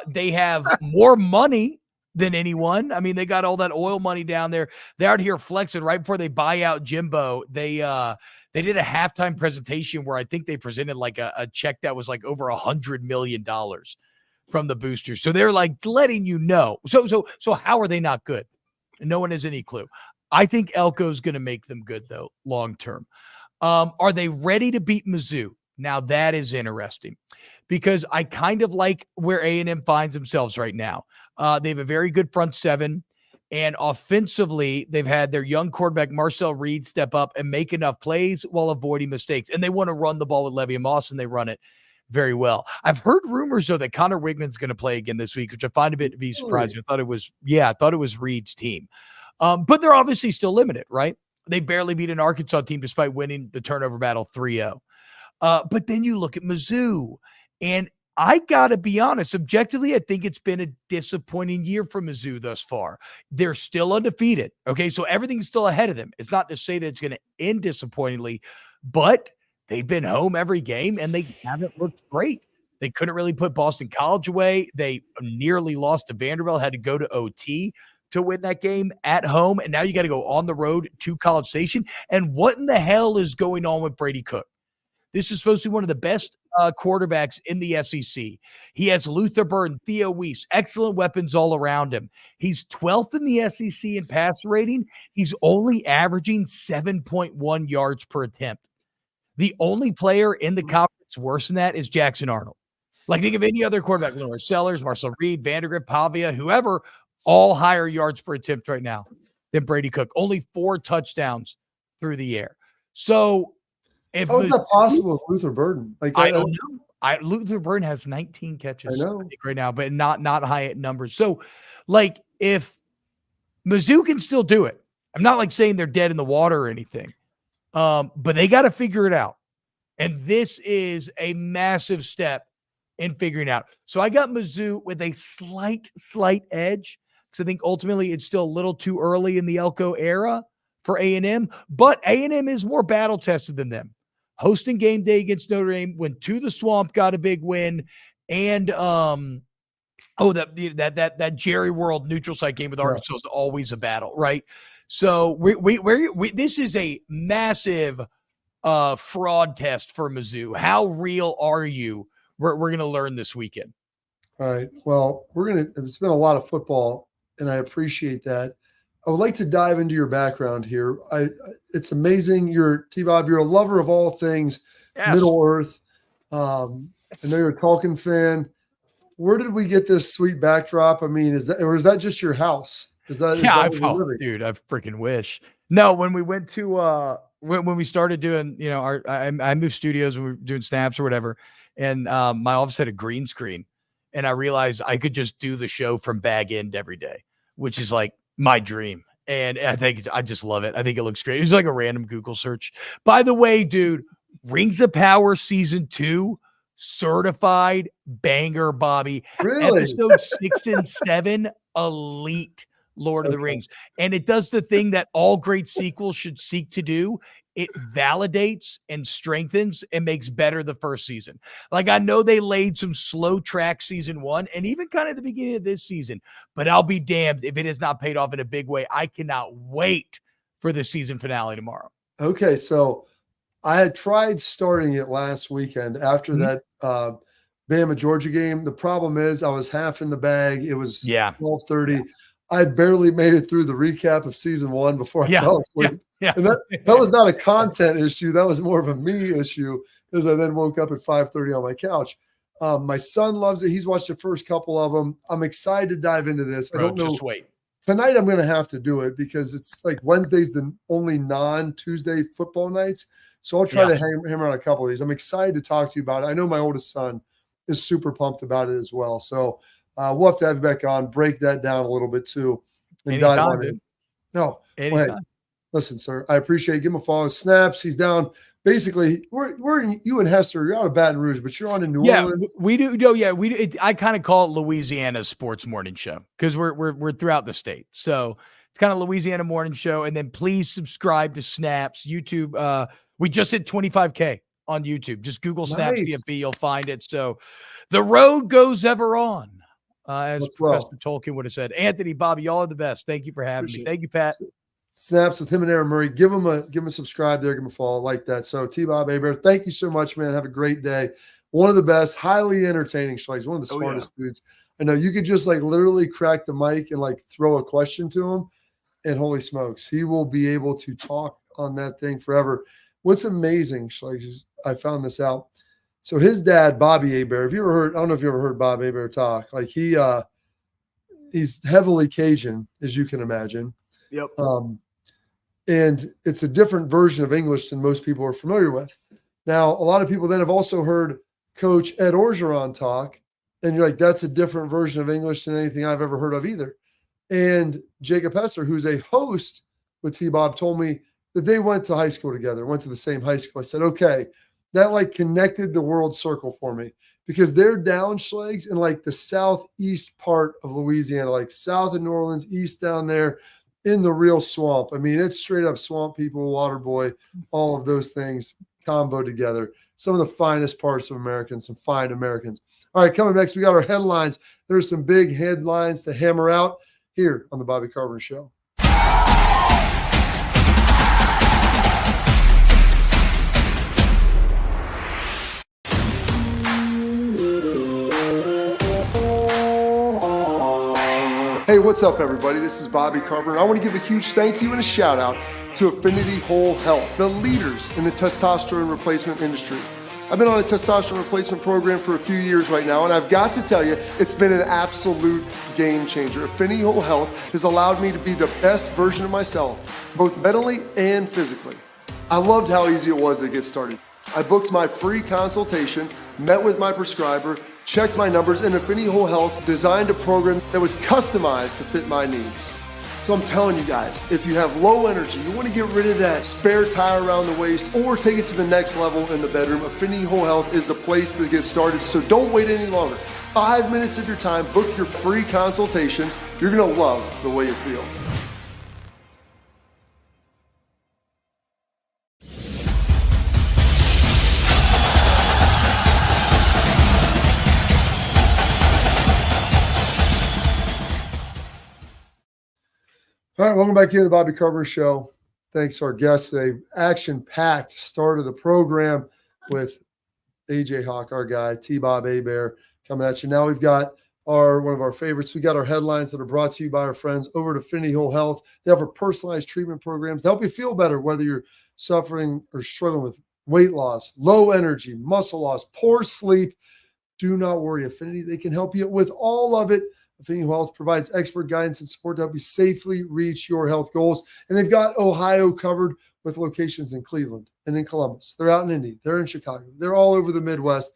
Speaker 8: They have more money than anyone. I mean, they got all that oil money down there. They're out here flexing right before they buy out Jimbo. They did a halftime presentation where I think they presented like a check that was like over $100 million from the boosters. So they're like letting you know. So how are they not good? No one has any clue. I think Elko's going to make them good, though, long term. Are they ready to beat Mizzou? Now, that is interesting, because I kind of like where A&M finds themselves right now. They have a very good front seven, and offensively, they've had their young quarterback, Marcel Reed, step up and make enough plays while avoiding mistakes. And they want to run the ball with Levy and Moss, and they run it very well. I've heard rumors though that Connor Wigman's going to play again this week, which I find a bit to be surprising. I thought it was Reed's team. But they're obviously still limited, right? They barely beat an Arkansas team despite winning the turnover battle 3-0. But then you look at Mizzou, and I got to be honest, objectively, I think it's been a disappointing year for Mizzou thus far. They're still undefeated. Okay, so everything's still ahead of them. It's not to say that it's going to end disappointingly, but they've been home every game, and they haven't looked great. They couldn't really put Boston College away. They nearly lost to Vanderbilt, had to go to OT to win that game at home, and now you got to go on the road to College Station. And what in the hell is going on with Brady Cook? This is supposed to be one of the best quarterbacks in the SEC. He has Luther Burden, Theo Weiss, excellent weapons all around him. He's 12th in the SEC in passer rating. He's only averaging 7.1 yards per attempt. The only player in the conference worse than that is Jackson Arnold. Like, think of any other quarterback, Lawrence Sellers, Marcel Reed, Vandergrift, Pavia, whoever, all higher yards per attempt right now than Brady Cook. Only 4 touchdowns through the air. So,
Speaker 1: how is that possible with Luther Burden? Like,
Speaker 8: I don't know. Luther Burden has 19 catches I think right now, but not high at numbers. So, like, if Mizzou can still do it, I'm not like saying they're dead in the water or anything, but they got to figure it out. And this is a massive step in figuring out. So I got Mizzou with a slight edge, because I think ultimately it's still a little too early in the Elko era for A&M, but A&M is more battle tested than them. Hosting game day against Notre Dame, went to the Swamp, got a big win, and that Jerry World neutral site game with Arkansas is always a battle, right? So we this is a massive fraud test for Mizzou. How real are you? We're going to learn this weekend.
Speaker 1: All right. Well, it's been a lot of football, and I appreciate that. I would like to dive into your background here. It's amazing. T-Bob, you're a lover of all things Middle Earth. I know you're a Talkin fan. Where did we get this sweet backdrop? I mean, is that just your house? Dude, I
Speaker 8: freaking wish. No, when we went to when we started doing, I moved studios when we were doing snaps or whatever, and my office had a green screen, and I realized I could just do the show from Bag End every day, which is like my dream. And I just love it. I think it looks great. It was like a random Google search. By the way, dude, Rings of Power season 2, certified banger, Bobby.
Speaker 1: Really?
Speaker 8: Episode 6 and 7, elite Lord of the Rings. And it does the thing that all great sequels should seek to do. It validates and strengthens and makes better the first season. Like, I know they laid some slow track season 1 and even kind of the beginning of this season, but I'll be damned if it has not paid off in a big way. I cannot wait for the season finale tomorrow.
Speaker 1: Okay, so I had tried starting it last weekend after that Bama Georgia game. The problem is I was half in the bag. It was 12:30. Yeah. I barely made it through the recap of season 1 before I fell asleep.
Speaker 8: Yeah.
Speaker 1: And that was not a content issue. That was more of a me issue, because I then woke up at 5:30 on my couch. My son loves it. He's watched the first couple of them. I'm excited to dive into this. I don't know.
Speaker 8: Just wait.
Speaker 1: Tonight I'm going to have to do it because it's like Wednesday's the only non-Tuesday football nights. So I'll try to hammer on a couple of these. I'm excited to talk to you about it. I know my oldest son is super pumped about it as well. So we'll have to have you back on, break that down a little bit too. And dive on it. No. Well, hey, listen, sir, I appreciate it. Give him a follow. Snaps. He's down. Basically, we're in, you and Hester, you're out of Baton Rouge, but you're on in New Orleans.
Speaker 8: We do. No, yeah, we do. I kind of call it Louisiana's sports morning show because we're throughout the state. So it's kind of Louisiana morning show. And then please subscribe to Snaps YouTube. We just hit 25K on YouTube. Just Google Snaps TFB, you'll find it. So the road goes ever on, as Professor Talkin would have said. Anthony, Bobby, y'all are the best. Thank you for having me. Thank you, Pat.
Speaker 1: Snaps with him and Aaron Murray. Give him a subscribe there. Give him a follow like that. So T-Bob Hebert, thank you so much, man. Have a great day. One of the best, highly entertaining Schlegel. One of the smartest dudes. I know you could just like literally crack the mic and like throw a question to him, and holy smokes, he will be able to talk on that thing forever. What's amazing, Schlegel, I found this out. So his dad, Bobby Hebert, have you ever heard? I don't know if you ever heard Bob Hebert talk. Like he's heavily Cajun, as you can imagine.
Speaker 8: Yep.
Speaker 1: And it's a different version of English than most people are familiar with. Now, a lot of people then have also heard Coach Ed Orgeron talk, and you're like, that's a different version of English than anything I've ever heard of either. And Jacob Hester, who's a host with T-Bob, told me that they went to high school together, went to the same high school. I said, okay, that like connected the world circle for me, because they're down Schlegs in like the southeast part of Louisiana, like south of New Orleans, east down there in the real swamp. I mean, it's straight up swamp people, water boy, all of those things combo together. Some of the finest parts of America and some fine Americans. All right, coming next, we got our headlines. There's some big headlines to hammer out here on the Bobby Carpenter Show. Hey, what's up, everybody? This is Bobby Carpenter. I want to give a huge thank you and a shout out to Affinity Whole Health, the leaders in the testosterone replacement industry. I've been on a testosterone replacement program for a few years right now, and I've got to tell you, it's been an absolute game changer. Affinity Whole Health has allowed me to be the best version of myself, both mentally and physically. I loved how easy it was to get started. I booked my free consultation, met with my prescriber, checked my numbers, and Affinity Whole Health designed a program that was customized to fit my needs. So I'm telling you guys, if you have low energy, you want to get rid of that spare tire around the waist or take it to the next level in the bedroom, Affinity Whole Health is the place to get started. So don't wait any longer. 5 minutes of your time, book your free consultation. You're going to love the way you feel. All right, welcome back here to the Bobby Carpenter Show. Thanks to our guests today. Action-packed start of the program with AJHawk, our guy, T-Bob Hebert, coming at you. Now we've got one of our favorites. We got our headlines that are brought to you by our friends over at Affinity Whole Health. They offer personalized treatment programs to help you feel better, whether you're suffering or struggling with weight loss, low energy, muscle loss, poor sleep. Do not worry. Affinity, they can help you with all of it. Affinity Health provides expert guidance and support to help you safely reach your health goals. And they've got Ohio covered with locations in Cleveland and in Columbus. They're out in Indy. They're in Chicago. They're all over the Midwest.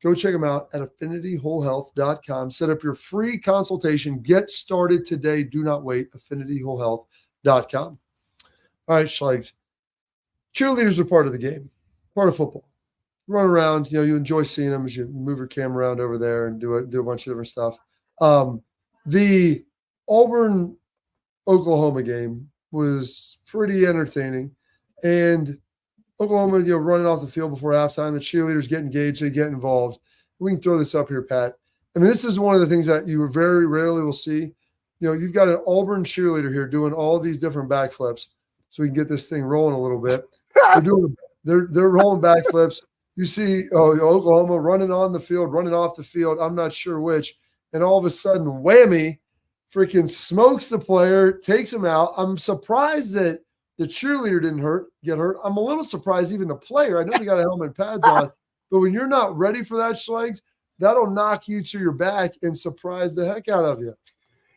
Speaker 1: Go check them out at affinityWholeHealth.com. Set up your free consultation. Get started today. Do not wait. affinityWholeHealth.com. All right, Schlegs. Cheerleaders are part of the game, part of football. Run around. You enjoy seeing them as you move your camera around over there and do a bunch of different stuff. The Auburn, Oklahoma game was pretty entertaining, and Oklahoma, running off the field before halftime, the cheerleaders get engaged, they get involved. We can throw this up here, Pat. I mean, this is one of the things that you very rarely will see. You've got an Auburn cheerleader here doing all these different backflips, so we can get this thing rolling a little bit. They're rolling backflips. You see Oklahoma running on the field, running off the field. I'm not sure which. And all of a sudden, whammy, freaking smokes the player, takes him out. I'm surprised that the cheerleader didn't get hurt. I'm a little surprised even the player. I know they got a helmet and pads on, but when you're not ready for that, Schlegs, that'll knock you to your back and surprise the heck out of you.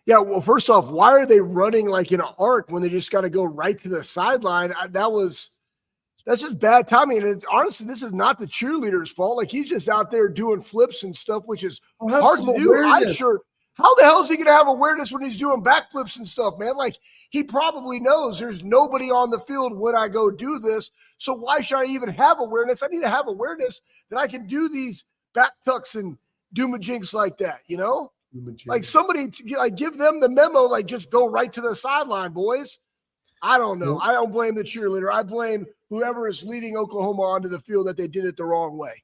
Speaker 3: Yeah, well, first off, why are they running like in an arc when they just got to go right to the sideline? That's just bad timing. And honestly, this is not the cheerleader's fault. Like, he's just out there doing flips and stuff, which is hard to do. I'm sure. How the hell is he going to have awareness when he's doing backflips and stuff, man? Like, he probably knows there's nobody on the field when I go do this. So why should I even have awareness? I need to have awareness that I can do these back tucks and doomajinks like that, Like, somebody give them the memo, like, just go right to the sideline, boys. I don't know. I don't blame the cheerleader. I blame whoever is leading Oklahoma onto the field that they did it the wrong way.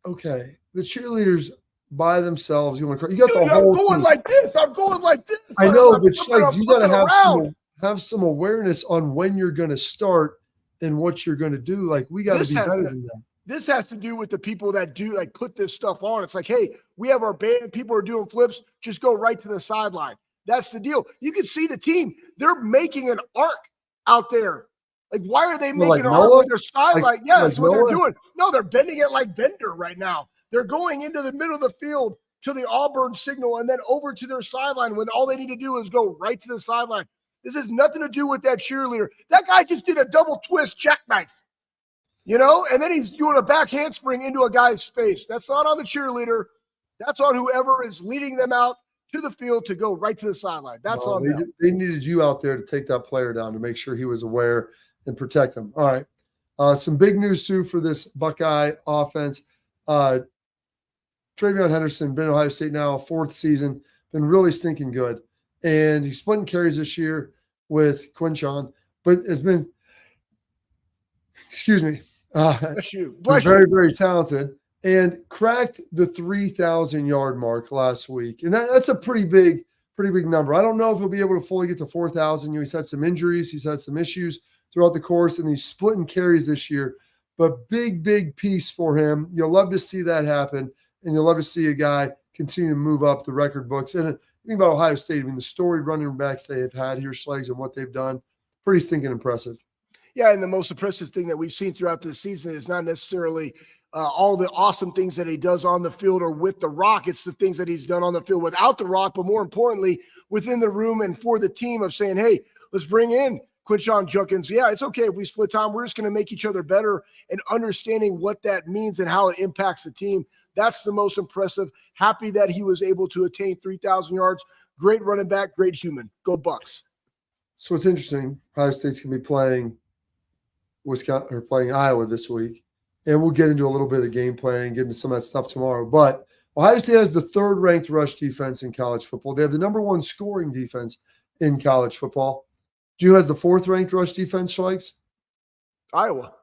Speaker 1: Okay. The cheerleaders by themselves, you got the whole
Speaker 3: I'm going like this.
Speaker 1: I know, but Schlegs, you got to have some awareness on when you're going to start and what you're going to do. Like, we got to be better than that.
Speaker 3: This has to do with the people that do put this stuff on. It's like, hey, we have our band. People are doing flips. Just go right to the sideline. That's the deal. You can see the team. They're making an arc out there. Like, why are they making an arc with their sideline? That's what they're doing. No, they're bending it like Bender right now. They're going into the middle of the field to the Auburn signal and then over to their sideline when all they need to do is go right to the sideline. This has nothing to do with that cheerleader. That guy just did a double twist jackknife. You know, and then he's doing a back handspring into a guy's face. That's not on the cheerleader. That's on whoever is leading them out to the field to go right to the sideline. That's on them.
Speaker 1: They needed you out there to take that player down to make sure he was aware and protect him. All right. Some big news, too, for this Buckeye offense. TreVeyon Henderson, been at Ohio State now, 4th season, been really stinking good. And he's splitting carries this year with Quinchon, but has been, excuse me,
Speaker 3: Bless you. Bless
Speaker 1: very,
Speaker 3: you.
Speaker 1: very talented and cracked the 3,000-yard mark last week. And that's a pretty big number. I don't know if he'll be able to fully get to 4,000. He's had some injuries. He's had some issues throughout the course, and he's splitting carries this year. But big piece for him. You'll love to see that happen, and you'll love to see a guy continue to move up the record books. And think about Ohio State. I mean, the storied running backs they have had here, Schlegel, and what they've done, pretty stinking impressive.
Speaker 3: Yeah, and the most impressive thing that we've seen throughout this season is not necessarily all the awesome things that he does on the field or with the rock. It's the things that he's done on the field without the rock, but more importantly, within the room and for the team of saying, hey, let's bring in Quinchon Judkins. Yeah, it's okay if we split time. We're just going to make each other better and understanding what that means and how it impacts the team. That's the most impressive. Happy that he was able to attain 3,000 yards. Great running back, great human. Go Bucks.
Speaker 1: So it's interesting. Ohio State's going to be playing Wisconsin or playing Iowa this week. And we'll get into a little bit of the game plan and get into some of that stuff tomorrow. But Ohio State has the 3rd ranked rush defense in college football. They have the number 1 scoring defense in college football. Who has the 4th ranked rush defense, Schlegel?
Speaker 3: Iowa.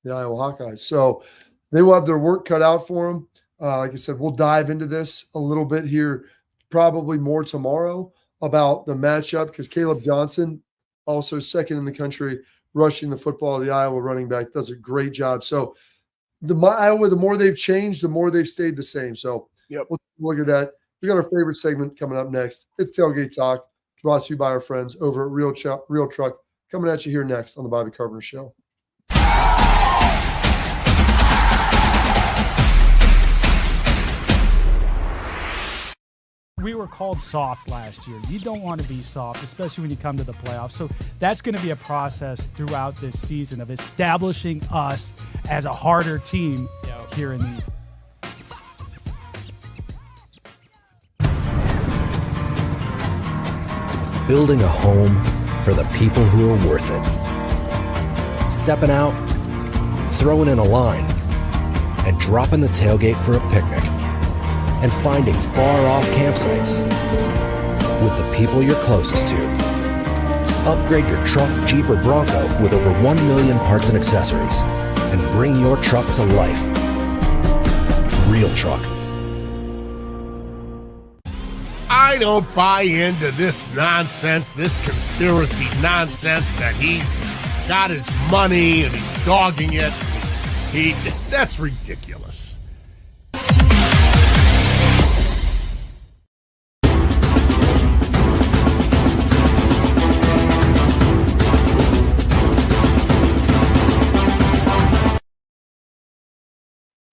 Speaker 1: The Iowa Hawkeyes. So they will have their work cut out for them. Like I said, we'll dive into this a little bit here, probably more tomorrow about the matchup because Caleb Johnson, also 2nd in the country, rushing the football. The Iowa running back does a great job. So Iowa, the more they've changed, the more they've stayed the same. So we'll look at that. We got our favorite segment coming up next. It's Tailgate Talk, brought to you by our friends over at Real Truck. Coming at you here next on the Bobby Carpenter Show.
Speaker 9: We were called soft last year. You don't want to be soft, especially when you come to the playoffs. So that's going to be a process throughout this season of establishing us as a harder team here in the
Speaker 11: Building a home for the people who are worth it. Stepping out, throwing in a line, and dropping the tailgate for a picnic. And finding far-off campsites with the people you're closest to. Upgrade your truck, Jeep, or Bronco with over 1 million parts and accessories and bring your truck to life. Real Truck.
Speaker 7: I don't buy into this nonsense, this conspiracy nonsense that he's got his money and he's dogging it. That's ridiculous.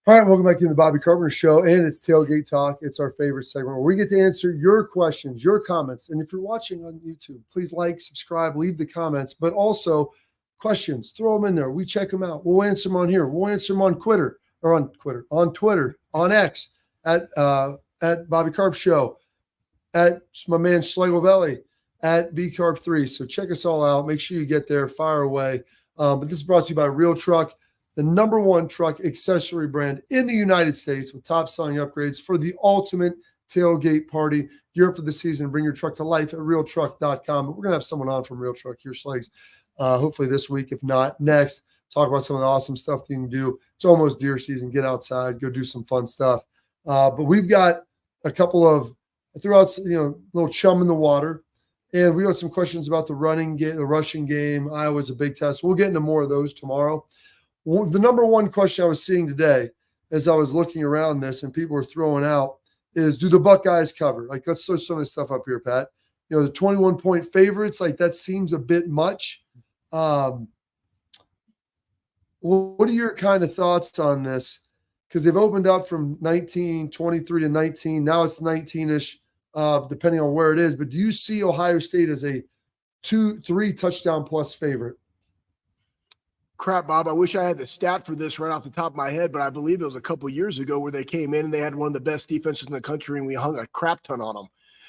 Speaker 1: All right, welcome back to the Bobby Carpenter Show, and it's Tailgate Talk. It's our favorite segment where we get to answer your questions, your comments. And if you're watching on YouTube, please like, subscribe, leave the comments, but also questions, throw them in there. We check them out. We'll answer them on here. We'll answer them on Twitter, on X, at Bobby Carp Show, at my man Schlegel, at BCarp3. So check us all out. Make sure you get there, fire away. But this is brought to you by Real Truck, the number 1 truck accessory brand in the United States with top selling upgrades for the ultimate tailgate party. Gear up for the season. Bring your truck to life at realtruck.com. But we're going to have someone on from Real Truck here, Schlegel, hopefully this week, if not next. Talk about some of the awesome stuff that you can do. It's almost deer season. Get outside. Go do some fun stuff. But we've got a couple of, little chum in the water. And we got some questions about the running game, the rushing game. Iowa's a big test. We'll get into more of those tomorrow. The number 1 question I was seeing today as I was looking around this and people were throwing out is, do the Buckeyes cover? Like, let's throw some of this stuff up here, Pat. The 21-point favorites, like that seems a bit much. What are your kind of thoughts on this? Because they've opened up from 19, 23 to 19. Now it's 19-ish, depending on where it is. But do you see Ohio State as a 2-3 touchdown plus favorite?
Speaker 3: Crap, Bob. I wish I had the stat for this right off the top of my head, but I believe it was a couple years ago where they came in and they had one of the best defenses in the country, and we hung a crap ton on them.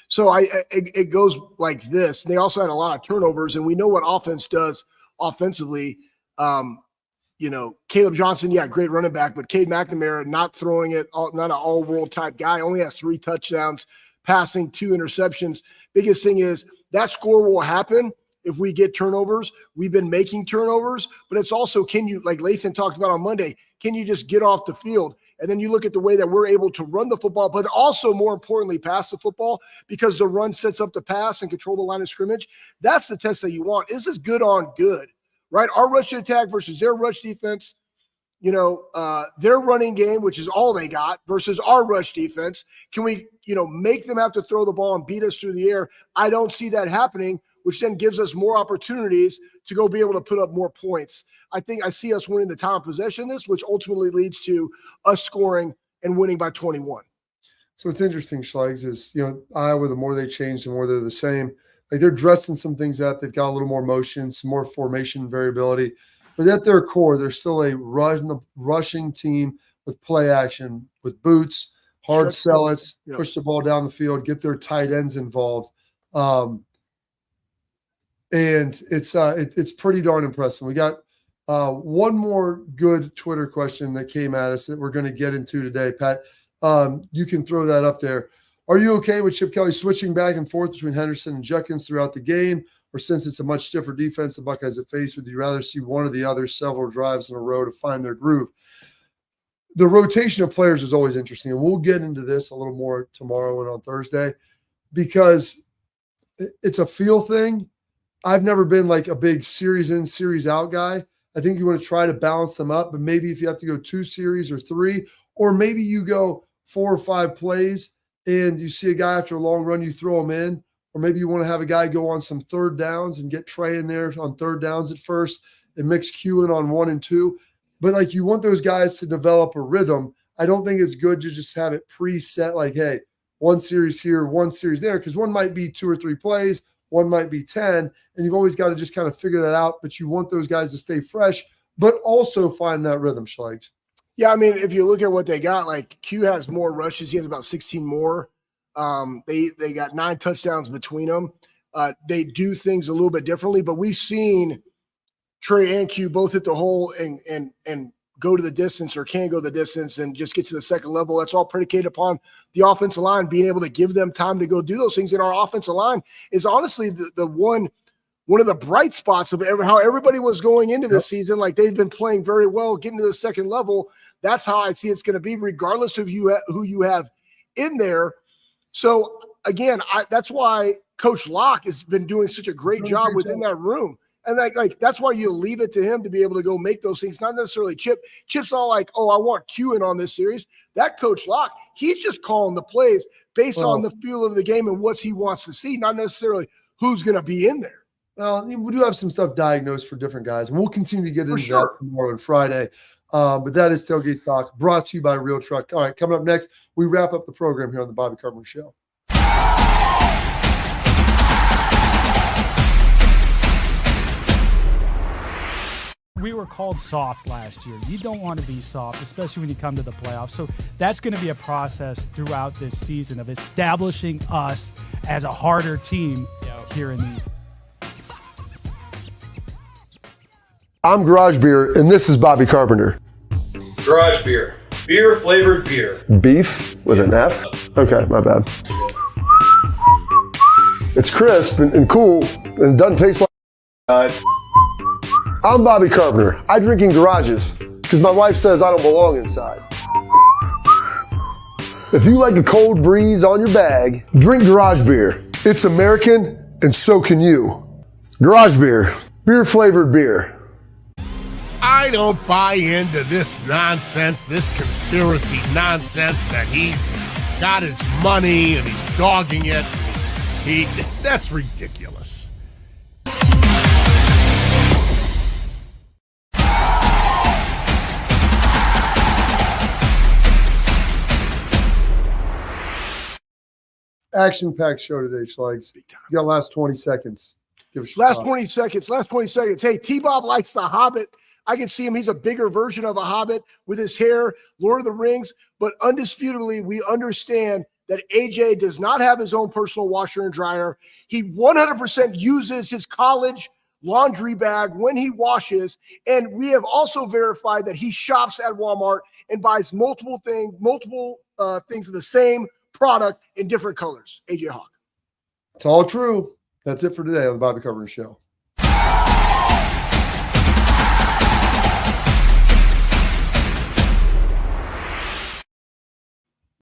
Speaker 3: So it goes like this. They also had a lot of turnovers, and we know what offense does offensively. Caleb Johnson, yeah, great running back, but Cade McNamara not throwing it, not an all-world type guy, only has 3 touchdowns, passing 2 interceptions. Biggest thing is that score will happen if we get turnovers. We've been making turnovers, but it's also, can you, like Lathan talked about on Monday, can you just get off the field? And then you look at the way that we're able to run the football, but also more importantly, pass the football, because the run sets up the pass and control the line of scrimmage. That's the test that you want. This is good on good, right? Our rush attack versus their rush defense, their running game, which is all they got, versus our rush defense. Can we, make them have to throw the ball and beat us through the air? I don't see that happening, which then gives us more opportunities to go be able to put up more points. I think I see us winning the time of possession this, which ultimately leads to us scoring and winning by 21.
Speaker 1: So what's interesting, Schlegs, is, Iowa, the more they change, the more they're the same. Like, they're dressing some things up. They've got a little more motion, some more formation variability. But at their core, they're still a rushing team with play action, with boots, hard sell-its, push the ball down the field, get their tight ends involved. And it's pretty darn impressive. We got one more good Twitter question that came at us that we're going to get into today, Pat. You can throw that up there. Are you okay with Chip Kelly switching back and forth between Henderson and Judkins throughout the game? Or since it's a much stiffer defense the Buckeyes have faced, would you rather see one or the other several drives in a row to find their groove? The rotation of players is always interesting, and we'll get into this a little more tomorrow and on Thursday, because it's a feel thing. I've never been like a big series in, series out guy. I think you want to try to balance them up, but maybe if you have to go 2 series or 3, or maybe you go 4 or 5 plays and you see a guy after a long run, you throw him in. Or maybe you want to have a guy go on some 3rd downs and get Trey in there on 3rd downs at first and mix Q in on 1 and 2. But like, you want those guys to develop a rhythm. I don't think it's good to just have it preset like, hey, 1 series here, 1 series there, because one might be 2 or 3 plays, one might be 10, and you've always got to just kind of figure that out. But you want those guys to stay fresh, but also find that rhythm, Schlegs.
Speaker 3: Yeah, I mean, if you look at what they got, like Q has more rushes. He has about 16 more. They got 9 touchdowns between them. They do things a little bit differently, but we've seen Trey and Q both hit the hole and go to the distance, or can go the distance and just get to the second level. That's all predicated upon the offensive line being able to give them time to go do those things. And our offensive line is honestly the one of the bright spots of how everybody was going into this season. Like, they've been playing very well, getting to the second level. That's how I see it's going to be, regardless of who you have in there. So again, that's why Coach Locke has been doing such a great job within that room. And like that's why you leave it to him to be able to go make those things, not necessarily Chip. Chip's not like, oh, I want Q in on this series. That Coach Locke, he's just calling the plays based on the feel of the game and what he wants to see, not necessarily who's going to be in there.
Speaker 1: Well, we do have some stuff diagnosed for different guys, and we'll continue to get into that tomorrow and Friday. But that is Tailgate Talk, brought to you by Real Truck. All right, coming up next, we wrap up the program here on the Bobby Carpenter Show.
Speaker 9: We were called soft last year. You don't want to be soft, especially when you come to the playoffs. So that's going to be a process throughout this season of establishing us as a harder team here in the.
Speaker 1: I'm Garage Beer, and this is Bobby Carpenter.
Speaker 10: Garage Beer. Beer flavored beer.
Speaker 1: Beef with an F? Okay, my bad. It's crisp and cool, and it doesn't taste like. I'm Bobby Carpenter. I drink in garages because my wife says I don't belong inside. If you like a cold breeze on your bag, drink Garage Beer. It's American, and so can you. Garage Beer. Beer flavored beer.
Speaker 7: I don't buy into this nonsense, this conspiracy nonsense that he's got his money and he's dogging it. That's ridiculous.
Speaker 1: Action-packed show today, Schlegs. You got last 20 seconds. Give us your
Speaker 3: Last
Speaker 1: thought.
Speaker 3: 20 seconds. Hey, T-Bob likes The Hobbit I can see him. He's a bigger version of a Hobbit with his hair, Lord of the Rings. But undisputably, we understand that AJ does not have his own personal washer and dryer. He 100% uses his college laundry bag when he washes. And we have also verified that he shops at Walmart and buys multiple things of the same product in different colors. AJHawk.
Speaker 1: It's all true. That's it for today on the Bobby Carpenter Show.